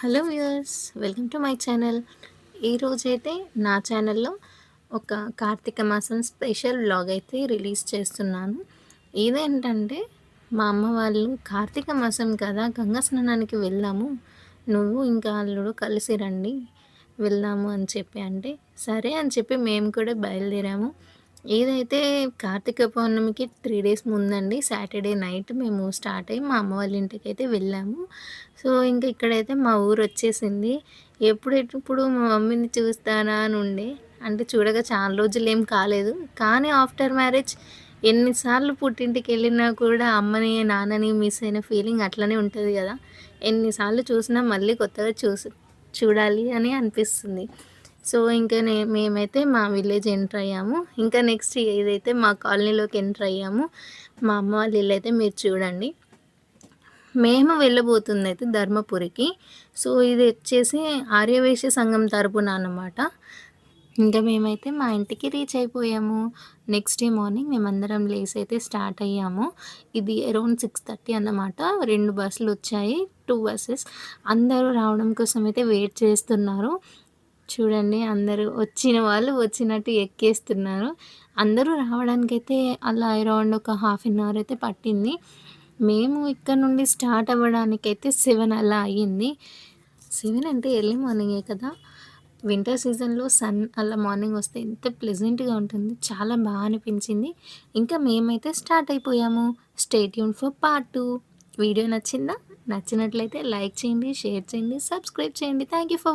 Hello viewers, welcome to my channel. ఈరోజైతే నా ఛానల్లో ఒక కార్తీక మాసం స్పెషల్ వ్లాగ్ అయితే రిలీజ్ చేస్తున్నాను. ఇదేంటంటే మా అమ్మ వాళ్ళు కార్తీక మాసం కదా గంగా స్నానానికి వెళ్దాము, నువ్వు ఇంకా అల్లుడు కలిసి రండి వెళ్దాము అని చెప్పి అంటే సరే అని చెప్పి మేము కూడా బయలుదేరాము. ఏదైతే కార్తీక పౌర్ణమికి 3 డేస్ ముందండి సాటర్డే నైట్ మేము స్టార్ట్ అయ్యి మా అమ్మ వాళ్ళ ఇంటికైతే వెళ్ళాము. సో, ఇంక ఇక్కడైతే మా ఊరొచ్చేసింది. ఎప్పుడెప్పుడు మా మమ్మీని చూస్తానా అని ఉండే. అంటే చూడగా చాలా రోజులేం కాలేదు. కానీ ఆఫ్టర్ మ్యారేజ్ ఎన్ని సార్లు పుట్టింటికెళ్ళినా కూడా అమ్మని, నాన్నని మిస్ అయిన ఫీలింగ్ అట్లనే ఉంటది గదా! ఎన్ని సార్లు చూసినా మళ్ళీ కొత్తగా చూడాలి అని అనిపిస్తుంది. సో, ఇంక మేమైతే మా విలేజ్ ఎంటర్ అయ్యాము. ఇంకా నెక్స్ట్ ఏదైతే మా కాలనీలోకి ఎంటర్ అయ్యాము. మా అమ్మ వాళ్ళ ఇల్లయితే మీరు చూడండి. మేము వెళ్ళబోతుందయితే ధర్మపురికి. సో, ఇది వచ్చేసి ఆర్యవైశ్య సంఘం తరపున అన్నమాట. ఇంకా మేమైతే మా ఇంటికి రీచ్ అయిపోయాము. నెక్స్ట్ డే మార్నింగ్ మేమందరం లేసి అయితే స్టార్ట్ అయ్యాము. ఇది అరౌండ్ 6:30 అన్నమాట. 2 బస్సులొచ్చాయి. 2 బసెస్. అందరూ రావడం కోసం అయితే వెయిట్ చేస్తున్నారు. చూడండి, అందరూ వచ్చిన వాళ్ళు వచ్చినట్టు ఎక్కేస్తున్నారు. అందరూ రావడానికైతే అలా అరౌండ్ ఒక హాఫ్ అన్ అవర్ అయితే పట్టింది. మేము ఇక్కడ నుండి స్టార్ట్ అవ్వడానికైతే 7 అలా అయ్యింది. 7 అంటే ఎర్లీ మార్నింగే కదా! వింటర్ సీజన్‌లో సన్ అలా మార్నింగ్ వస్తే ఎంత ప్లెజెంట్‌గా ఉంటుంది. చాలా బా అనిపించింది. ఇంకా మేమైతే స్టార్ట్ అయిపోయాము. Stay tune for part 2. Video నచ్చిందా? నచ్చినట్లయితే లైక్ చేయండి, షేర్ చేయండి, సబ్స్క్రైబ్ చేయండి. Thank you for